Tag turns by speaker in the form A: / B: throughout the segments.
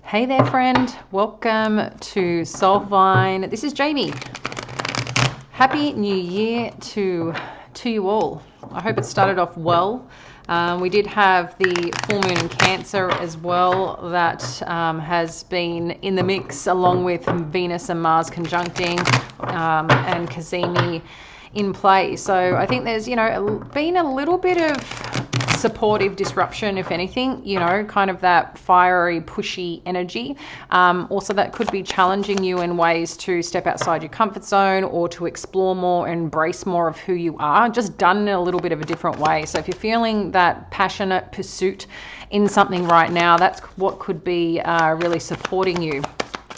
A: Hey there, friend. Welcome to Soulvine. This is Jamie. Happy New Year to you all. I hope it started off well. We did have the full moon in Cancer as well that has been in the mix, along with Venus and Mars conjuncting and Cazimi in play. So I think there's, been a little bit of supportive disruption, if anything, kind of that fiery, pushy energy. Also, that could be challenging you in ways to step outside your comfort zone or to explore more, embrace more of who you are, just done in a little bit of a different way. So if you're feeling that passionate pursuit in something right now, that's what could be really supporting you.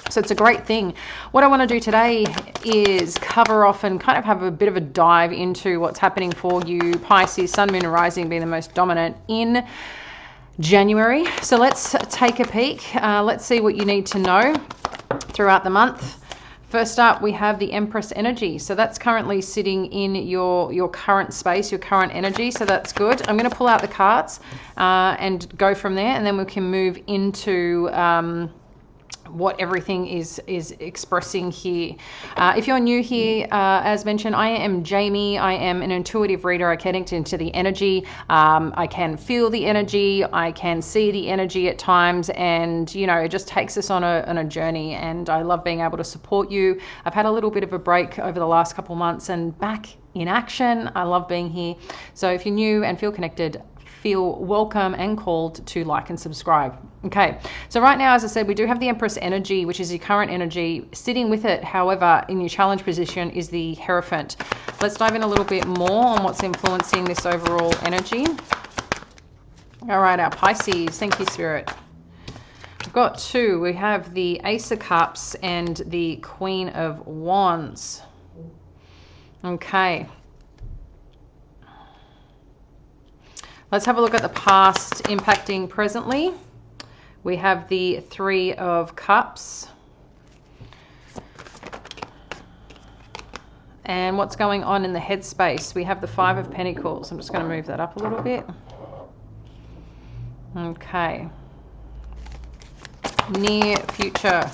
A: So it's a great thing. What I want to do today is cover off and kind of have a bit of a dive into what's happening for you, Pisces, Sun, Moon, and Rising being the most dominant in January. So let's take a peek. Let's see what you need to know throughout the month. First up, we have the Empress energy. So that's currently sitting in your current space, your current energy. So that's good. I'm going to pull out the cards and go from there, and then we can move into what everything is expressing here. If you're new here, as mentioned, I am Jamie. I am an intuitive reader. I connect into the energy. I can feel the energy. I can see the energy at times, and it just takes us on a journey. And I love being able to support you. I've had a little bit of a break over the last couple months, and back in action. I love being here. So if you're new and feel connected, feel welcome and called to like and subscribe. Okay, so right now, as I said, we do have the Empress energy, which is your current energy. Sitting with it, however, in your challenge position is the Hierophant. Let's dive in a little bit more on what's influencing this overall energy. All right, our Pisces. Thank you, Spirit. We've got two. We have the Ace of Cups and the Queen of Wands. Okay. Let's have a look at the past impacting presently. We have the Three of Cups. And what's going on in the headspace? We have the Five of Pentacles. I'm just going to move that up a little bit. Okay. Near future.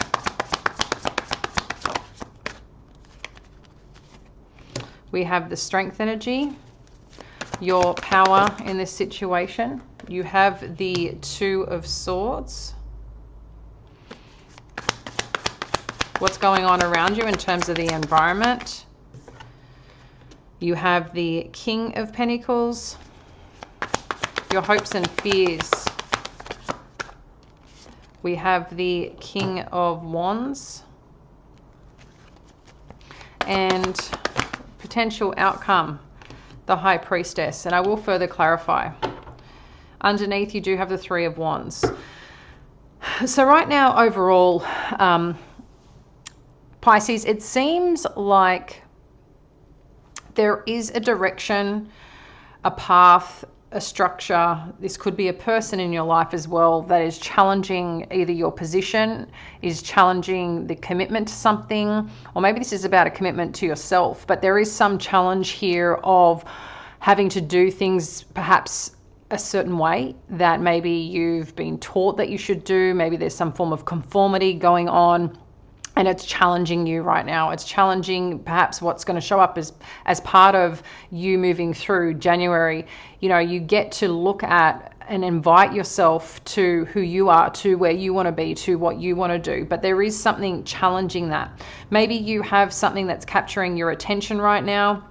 A: We have the Strength energy. Your power in this situation. You have the Two of Swords. What's going on around you in terms of the environment? You have the King of Pentacles. Your hopes and fears. We have the King of Wands. And potential outcome. The High Priestess, and I will further clarify. Underneath, you do have the Three of Wands. So right now, overall, Pisces, it seems like there is a direction, a path, a structure. This could be a person in your life as well that is challenging either your position, is challenging the commitment to something, or maybe this is about a commitment to yourself, but there is some challenge here of having to do things perhaps a certain way that maybe you've been taught that you should do. Maybe there's some form of conformity going on, and it's challenging you right now. It's challenging perhaps what's going to show up as part of you moving through January. You get to look at and invite yourself to who you are, to where you want to be, to what you want to do. But there is something challenging that. Maybe you have something that's capturing your attention right now.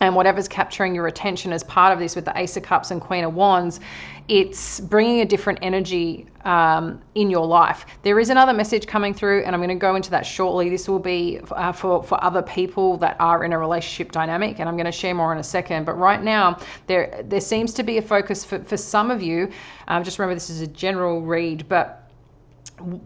A: And whatever's capturing your attention as part of this with the Ace of Cups and Queen of Wands, it's bringing a different energy in your life. There is another message coming through, and I'm going to go into that shortly. This will be for other people that are in a relationship dynamic, and I'm going to share more in a second. But right now, there seems to be a focus for some of you. Just remember, this is a general read, but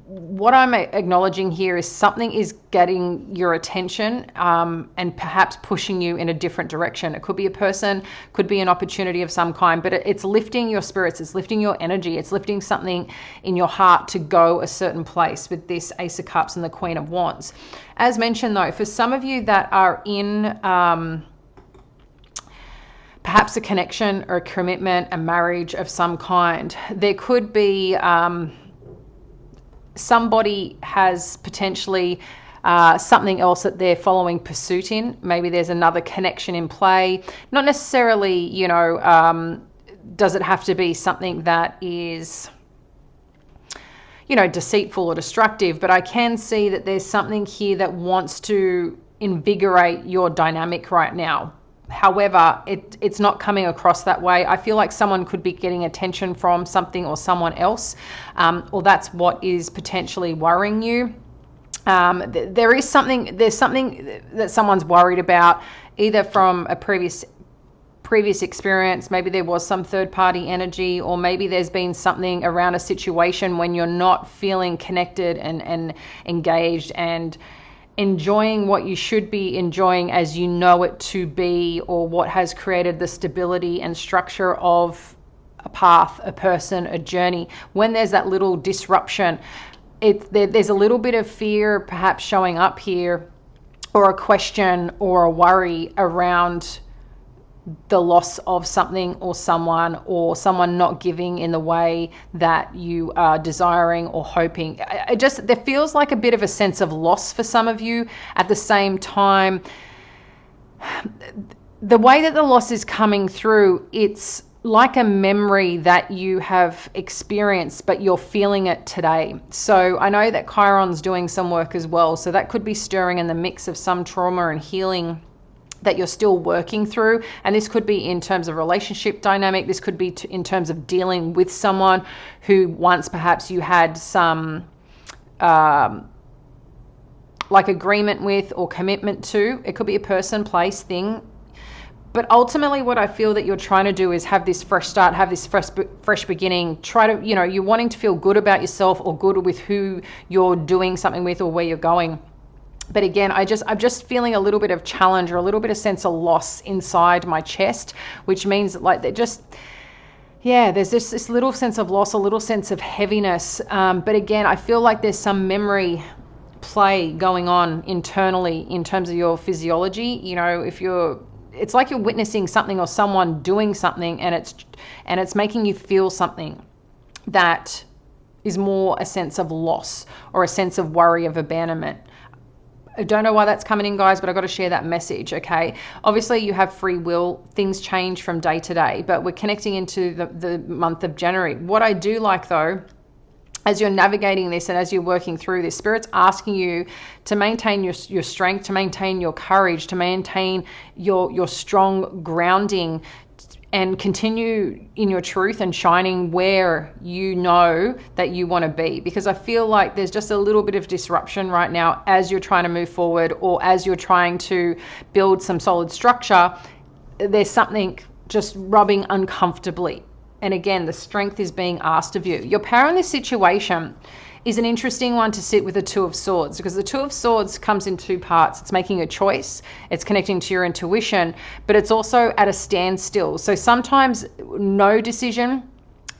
A: what I'm acknowledging here is something is getting your attention and perhaps pushing you in a different direction. It could be a person, could be an opportunity of some kind, but it's lifting your spirits, it's lifting your energy, it's lifting something in your heart to go a certain place with this Ace of Cups and the Queen of Wands. As mentioned though, for some of you that are in perhaps a connection or a commitment, a marriage of some kind, there could be somebody has potentially something else that they're following pursuit in. Maybe there's another connection in play. Not necessarily, you know, does it have to be something that is, you know, deceitful or destructive, but I can see that there's something here that wants to invigorate your dynamic right now. However, it's not coming across that way. I feel like someone could be getting attention from something or someone else, or that's what is potentially worrying you. There's something that someone's worried about, either from a previous experience. Maybe there was some third party energy, or maybe there's been something around a situation when you're not feeling connected and engaged and enjoying what you should be enjoying as you know it to be, or what has created the stability and structure of a path, a person, a journey. When there's that little disruption, there's a little bit of fear perhaps showing up here, or a question or a worry around the loss of something or someone not giving in the way that you are desiring or hoping. There feels like a bit of a sense of loss for some of you. At the same time, the way that the loss is coming through, it's like a memory that you have experienced, but you're feeling it today. So I know that Chiron's doing some work as well. So that could be stirring in the mix of some trauma and healing that you're still working through. And this could be in terms of relationship dynamic. This could be in terms of dealing with someone who once perhaps you had some like agreement with or commitment to. It could be a person, place, thing. But ultimately what I feel that you're trying to do is have this fresh start, have this fresh beginning. Try to, you know, you're wanting to feel good about yourself, or good with who you're doing something with, or where you're going. But again, I'm just feeling a little bit of challenge, or a little bit of sense of loss inside my chest, which means that, like, there's just this little sense of loss, a little sense of heaviness. But again, I feel like there's some memory play going on internally in terms of your physiology. You know, it's like you're witnessing something or someone doing something, and it's making you feel something that is more a sense of loss or a sense of worry, of abandonment. I don't know why that's coming in, guys, but I've got to share that message, okay? Obviously, you have free will. Things change from day to day, but we're connecting into the month of January. What I do like, though, as you're navigating this and as you're working through this, Spirit's asking you to maintain your strength, to maintain your courage, to maintain your strong grounding, and continue in your truth and shining where you know that you want to be. Because I feel like there's just a little bit of disruption right now as you're trying to move forward, or as you're trying to build some solid structure. There's something just rubbing uncomfortably. And again, the strength is being asked of you. Your power in this situation is an interesting one to sit with the Two of Swords, because the Two of Swords comes in two parts. It's making a choice, it's connecting to your intuition, but it's also at a standstill. So sometimes no decision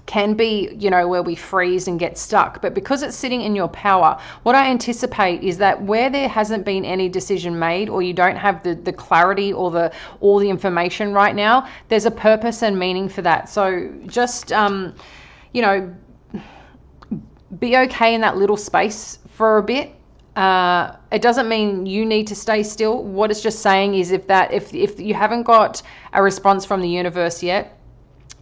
A: can be, you know, where we freeze and get stuck. But because it's sitting in your power, what I anticipate is that where there hasn't been any decision made, or you don't have the clarity or all the information right now, there's a purpose and meaning for that. So just, you know, be okay in that little space for a bit. It doesn't mean you need to stay still. What it's just saying is if you haven't got a response from the universe yet,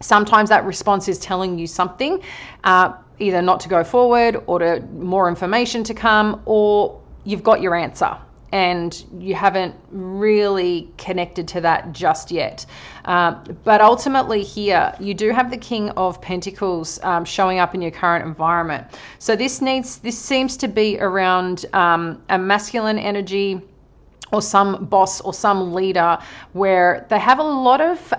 A: sometimes that response is telling you something, either not to go forward, or to more information to come, or you've got your answer and you haven't really connected to that just yet. But ultimately here, you do have the King of Pentacles showing up in your current environment. So this seems to be around a masculine energy, or some boss or some leader, where they have a lot of...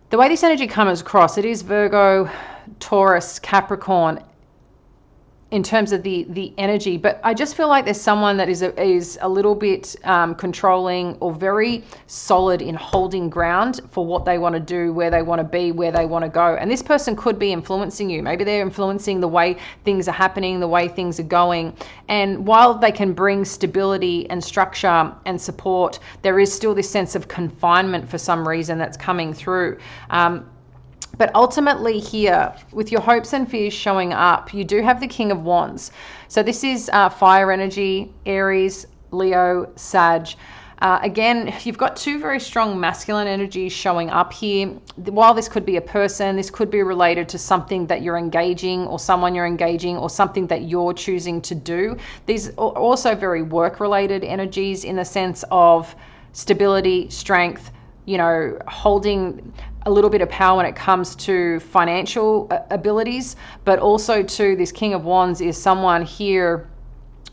A: the way this energy comes across, it is Virgo, Taurus, Capricorn in terms of the energy, but I just feel like there's someone that is a little bit controlling, or very solid in holding ground for what they want to do, where they want to be, where they want to go. And this person could be influencing you. Maybe they're influencing the way things are happening, the way things are going. And while they can bring stability and structure and support, there is still this sense of confinement for some reason that's coming through. But ultimately here, with your hopes and fears showing up, you do have the King of Wands. So this is fire energy, Aries, Leo, Sag. Again, you've got two very strong masculine energies showing up here. While this could be a person, this could be related to something that you're engaging or someone you're engaging or something that you're choosing to do. These are also very work-related energies in the sense of stability, strength, you know, holding a little bit of power when it comes to financial abilities, but also to this King of Wands is someone here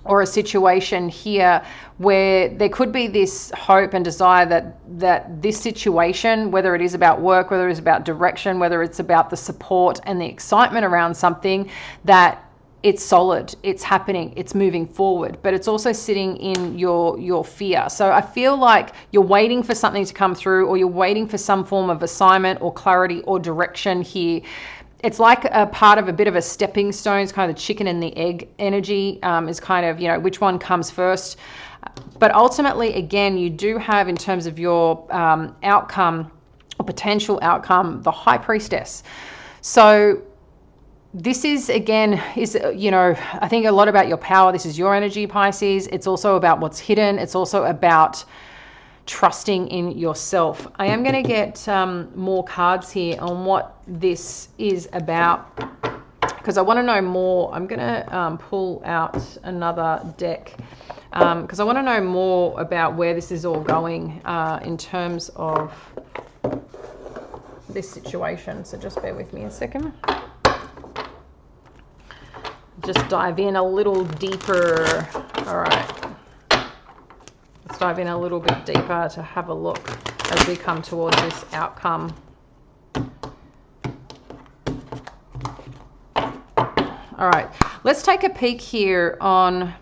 A: or a situation here where there could be this hope and desire that this situation, whether it is about work, whether it is about direction, whether it's about the support and the excitement around something, that it's solid, it's happening, it's moving forward, but it's also sitting in your fear. So I feel like you're waiting for something to come through, or you're waiting for some form of assignment or clarity or direction here. It's like a part of a bit of a stepping stone. It's kind of the chicken and the egg energy, is kind of, you know, which one comes first. But ultimately, again, you do have, in terms of your outcome or potential outcome, the High Priestess. So this is, again, you know, I think a lot about your power. This is your energy, Pisces. It's also about what's hidden. It's also about trusting in yourself. I am going to get more cards here on what this is about, because I want to know more. I'm going to pull out another deck because I want to know more about where this is all going in terms of this situation. So just bear with me a second. Just dive in a little deeper. All right. Let's dive in a little bit deeper to have a look as we come towards this outcome. All right, let's take a peek here on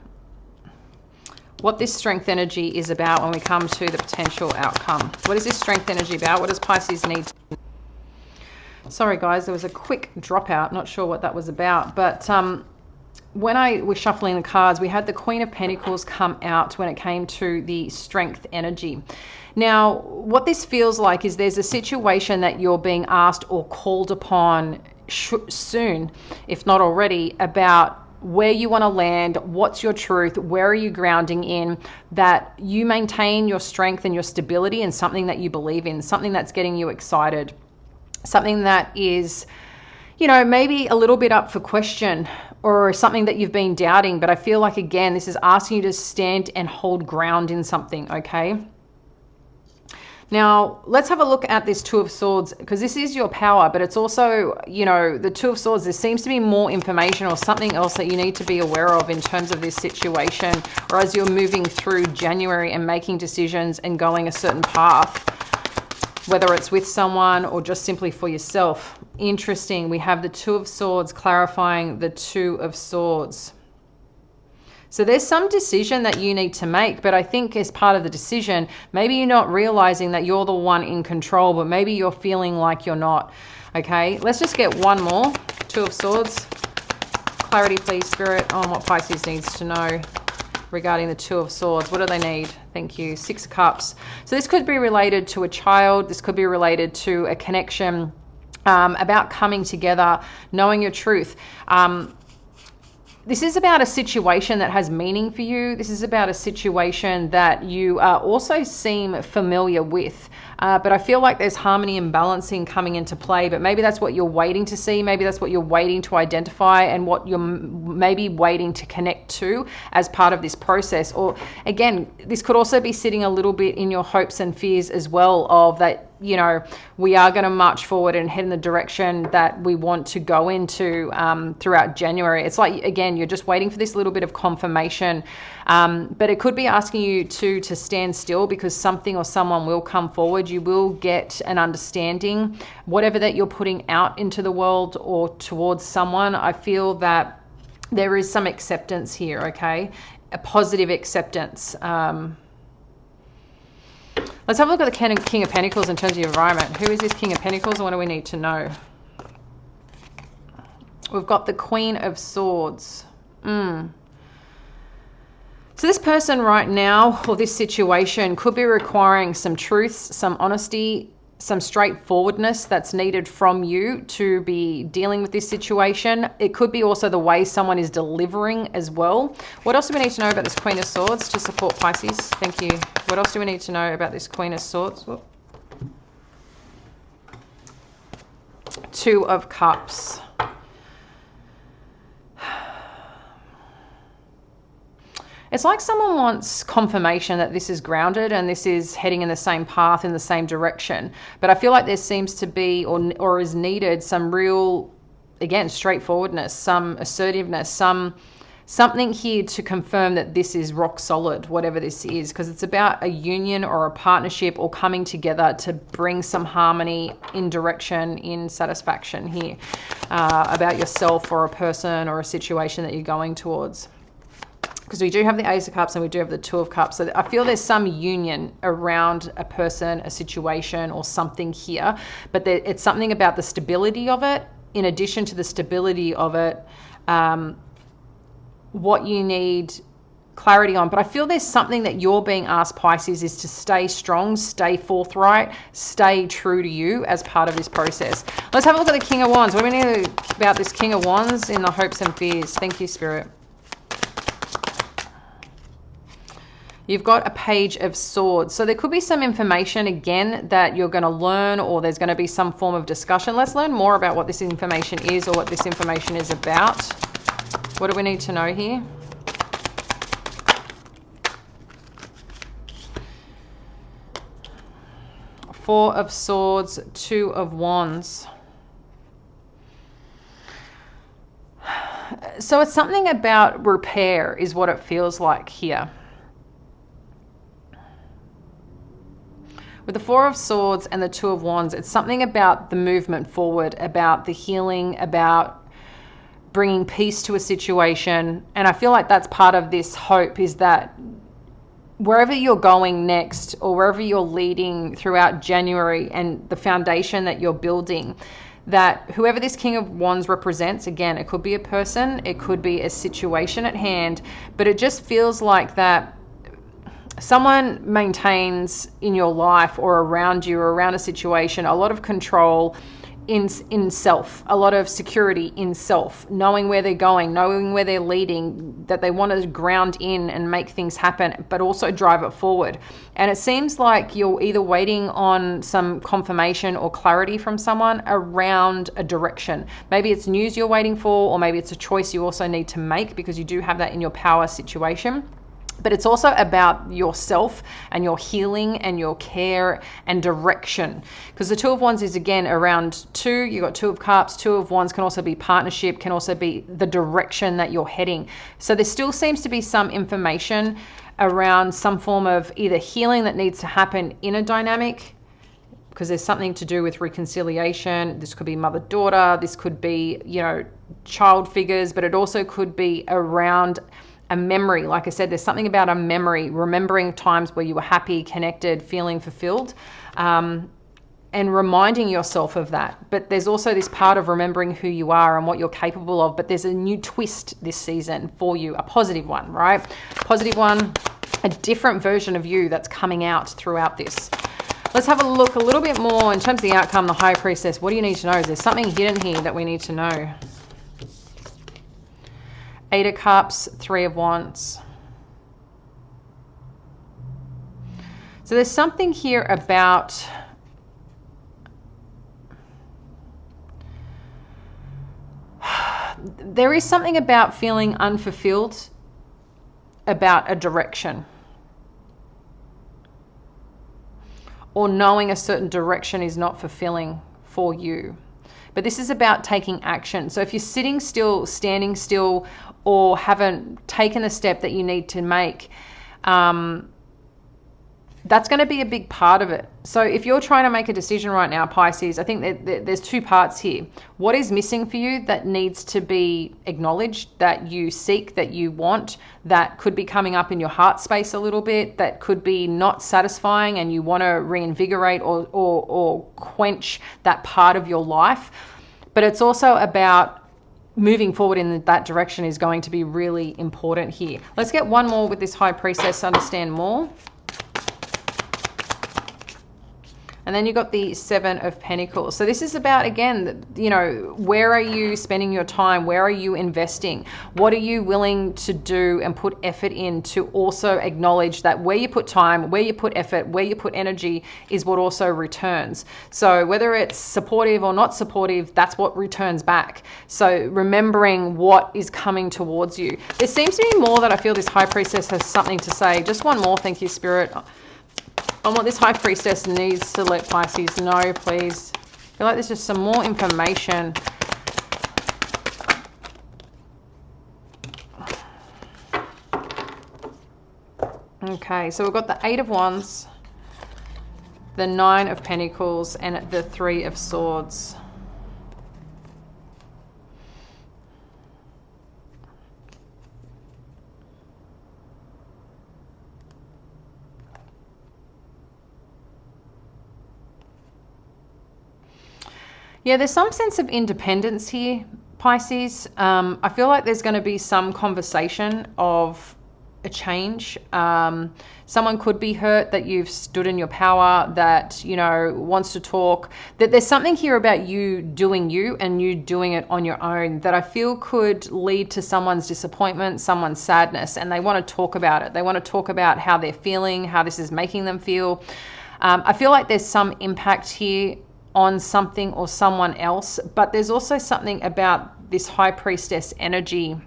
A: what this strength energy is about when we come to the potential outcome. What is this strength energy about? What does Pisces need? Sorry guys, there was a quick dropout. Not sure what that was about, but when I was shuffling the cards, we had the Queen of Pentacles come out when it came to the strength energy. Now, what this feels like is there's a situation that you're being asked or called upon soon, if not already, about where you want to land, what's your truth, where are you grounding in, that you maintain your strength and your stability in something that you believe in, something that's getting you excited, something that is, you know, maybe a little bit up for question, or something that you've been doubting. But I feel like, again, this is asking you to stand and hold ground in something, okay? Now, let's have a look at this Two of Swords, because this is your power, but it's also, you know, the Two of Swords, there seems to be more information or something else that you need to be aware of in terms of this situation, or as you're moving through January and making decisions and going a certain path, whether it's with someone or just simply for yourself. Interesting. We have the Two of Swords clarifying the Two of Swords. So there's some decision that you need to make, but I think as part of the decision, maybe you're not realizing that you're the one in control, but maybe you're feeling like you're not. Okay, let's just get one more. Two of Swords. Clarity, please, Spirit, on what Pisces needs to know regarding the Two of Swords. What do they need? Thank you. Six of Cups. So this could be related to a child. This could be related to a connection, about coming together, knowing your truth. This is about a situation that has meaning for you. This is about a situation that you also seem familiar with. But I feel like there's harmony and balancing coming into play. But maybe that's what you're waiting to see. Maybe that's what you're waiting to identify, and what you're maybe waiting to connect to as part of this process. Or again, this could also be sitting a little bit in your hopes and fears as well, of that, you know, we are going to march forward and head in the direction that we want to go into throughout January. It's like, again, you're just waiting for this little bit of confirmation. But it could be asking you to stand still, because something or someone will come forward. You will get an understanding, whatever that you're putting out into the world or towards someone. I feel that there is some acceptance here, okay? A positive acceptance. Let's have a look at the King of Pentacles in terms of your environment. Who is this King of Pentacles, and what do we need to know? We've got the Queen of Swords. So this person right now, or this situation, could be requiring some truths, some honesty, some straightforwardness that's needed from you to be dealing with this situation. It could be also the way someone is delivering as well. What else do we need to know about this Queen of Swords to support Pisces? Thank you. What else do we need to know about this Queen of Swords? Whoop. Two of Cups. It's like someone wants confirmation that this is grounded and this is heading in the same path, in the same direction. But I feel like there seems to be or is needed some real, again, straightforwardness, some assertiveness, something here to confirm that this is rock solid, whatever this is, because it's about a union or a partnership or coming together to bring some harmony in direction, in satisfaction here, about yourself or a person or a situation that you're going towards. Because we do have the Ace of Cups and we do have the Two of Cups. So I feel there's some union around a person, a situation, or something here. But it's something about the stability of it. In addition to the stability of it, what you need clarity on. But I feel there's something that you're being asked, Pisces, is to stay strong, stay forthright, stay true to you as part of this process. Let's have a look at the King of Wands. What do we know about this King of Wands in the hopes and fears? Thank you, Spirit. You've got a Page of Swords. So there could be some information, again, that you're going to learn, or there's going to be some form of discussion. Let's learn more about what this information is or what this information is about. What do we need to know here? Four of Swords, Two of Wands. So it's something about repair is what it feels like here. With the Four of Swords and the Two of Wands, it's something about the movement forward, about the healing, about bringing peace to a situation. And I feel like that's part of this hope, is that wherever you're going next or wherever you're leading throughout January and the foundation that you're building, that whoever this King of Wands represents, again, it could be a person, it could be a situation at hand, but it just feels like that someone maintains in your life or around you or around a situation a lot of control in self, a lot of security in self, knowing where they're going, knowing where they're leading, that they want to ground in and make things happen, but also drive it forward. And it seems like you're either waiting on some confirmation or clarity from someone around a direction. Maybe it's news you're waiting for, or maybe it's a choice you also need to make, because you do have that in your power situation. But it's also about yourself and your healing and your care and direction. Because the Two of Wands is, again, around two. You've got Two of Cups. Two of Wands can also be partnership, can also be the direction that you're heading. So there still seems to be some information around some form of either healing that needs to happen in a dynamic, because there's something to do with reconciliation. This could be mother-daughter. This could be, child figures, but it also could be around a memory. Like I said, there's something about a memory, remembering times where you were happy, connected, feeling fulfilled, and reminding yourself of that. But there's also this part of remembering who you are and what you're capable of. But there's a new twist this season for you, a positive one, right? Positive one, a different version of you that's coming out throughout this. Let's have a look a little bit more in terms of the outcome, the High Priestess. What do you need to know? Is there something hidden here that we need to know? Eight of Cups, Three of Wands. So there's something here about there is something about feeling unfulfilled about a direction, or knowing a certain direction is not fulfilling for you. But this is about taking action. So if you're sitting still, standing still, or haven't taken the step that you need to make, that's going to be a big part of it. So if you're trying to make a decision right now, Pisces, I think that there's two parts here. What is missing for you that needs to be acknowledged, that you seek, that you want, that could be coming up in your heart space a little bit, that could be not satisfying and you want to reinvigorate or quench that part of your life. But it's also about moving forward in that direction is going to be really important here. Let's get one more with this High Priestess to understand more. And then you got the Seven of Pentacles. So this is about, again, you know, where are you spending your time? Where are you investing? What are you willing to do and put effort in to also acknowledge that where you put time, where you put effort, where you put energy is what also returns. So whether it's supportive or not supportive, that's what returns back. So remembering what is coming towards you. There seems to be more that I feel this High Priestess has something to say. Just one more, thank you, Spirit. On what this High Priestess needs to let Pisces know, please. I feel like there's just some more information. Okay, so we've got the Eight of Wands, the Nine of Pentacles, and the Three of Swords. Yeah, there's some sense of independence here, Pisces. I feel like there's going to be some conversation of a change. Someone could be hurt that you've stood in your power, that, you know, wants to talk. That there's something here about you doing you and you doing it on your own that I feel could lead to someone's disappointment, someone's sadness, and they want to talk about it. They want to talk about how they're feeling, how this is making them feel. I feel like there's some impact here on something or someone else, but there's also something about this High Priestess energy.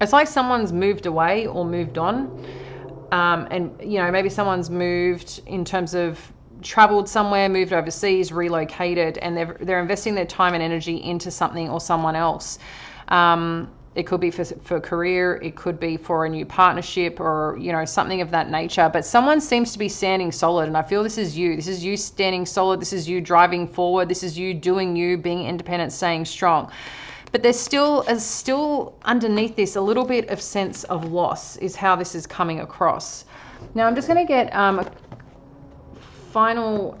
A: It's like someone's moved away or moved on, and you know, maybe someone's moved in terms of traveled somewhere, moved overseas, relocated, and they're investing their time and energy into something or someone else. It could be for career, it could be for a new partnership, or, you know, something of that nature. But someone seems to be standing solid, and I feel this is you. This is you standing solid. This is you driving forward. This is you doing you, being independent, staying strong. But there's still underneath this a little bit of sense of loss is how this is coming across. Now I'm just going to get a final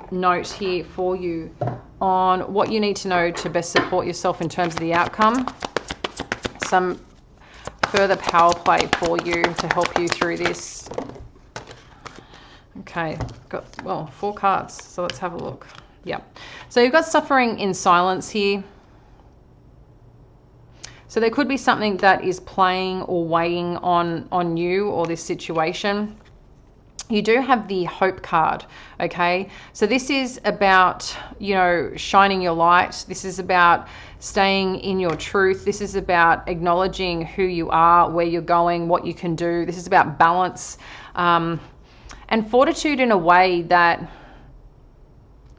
A: note here for you on what you need to know to best support yourself in terms of the outcome. Some further power play for you to help you through this. Okay, got, well, 4 cards, so let's have a look. Yeah, so you've got suffering in silence here. So there could be something that is playing or weighing on you or this situation. You do have the Hope card, okay? So this is about, you know, shining your light. This is about staying in your truth. This is about acknowledging who you are, where you're going, what you can do. This is about balance and fortitude in a way that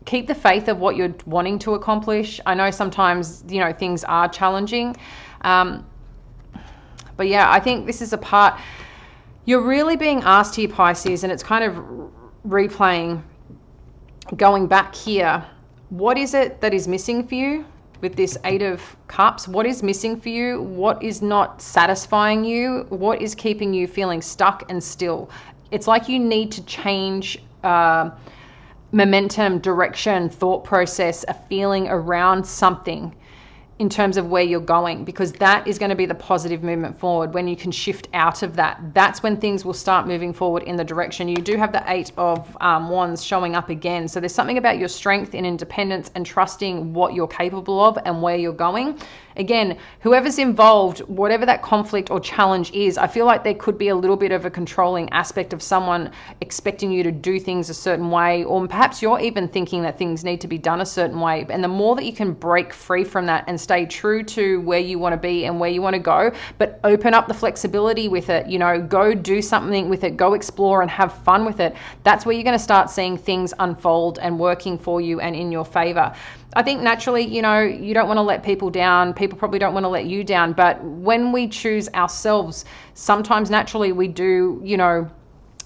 A: keep the faith of what you're wanting to accomplish. I know sometimes, you know, things are challenging. But yeah, I think this is a part... You're really being asked here, Pisces, and it's kind of replaying, going back here. What is it that is missing for you with this Eight of Cups? What is missing for you? What is not satisfying you? What is keeping you feeling stuck and still? It's like you need to change momentum, direction, thought process, a feeling around something in terms of where you're going, because that is going to be the positive movement forward. When you can shift out of that, that's when things will start moving forward in the direction. You do have the Eight of Wands showing up again. So there's something about your strength and independence and trusting what you're capable of and where you're going. Again, whoever's involved, whatever that conflict or challenge is, I feel like there could be a little bit of a controlling aspect of someone expecting you to do things a certain way, or perhaps you're even thinking that things need to be done a certain way. And the more that you can break free from that and stay true to where you want to be and where you want to go, but open up the flexibility with it, you know, go do something with it, go explore and have fun with it. That's where you're going to start seeing things unfold and working for you and in your favor. I think naturally, you know, you don't want to let people down. People probably don't want to let you down. But when we choose ourselves, sometimes naturally we do, you know,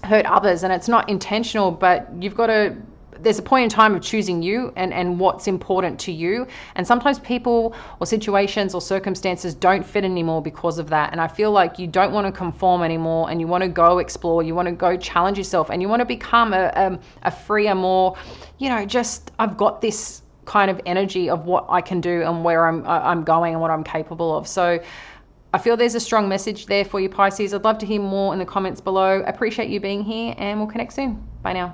A: hurt others, and it's not intentional, but you've got to... There's a point in time of choosing you and what's important to you. And sometimes people or situations or circumstances don't fit anymore because of that. And I feel like you don't want to conform anymore, and you want to go explore, you want to go challenge yourself, and you want to become a freer, more, you know, just, I've got this kind of energy of what I can do and where I'm going and what I'm capable of. So I feel there's a strong message there for you, Pisces. I'd love to hear more in the comments below. I appreciate you being here, and we'll connect soon. Bye now.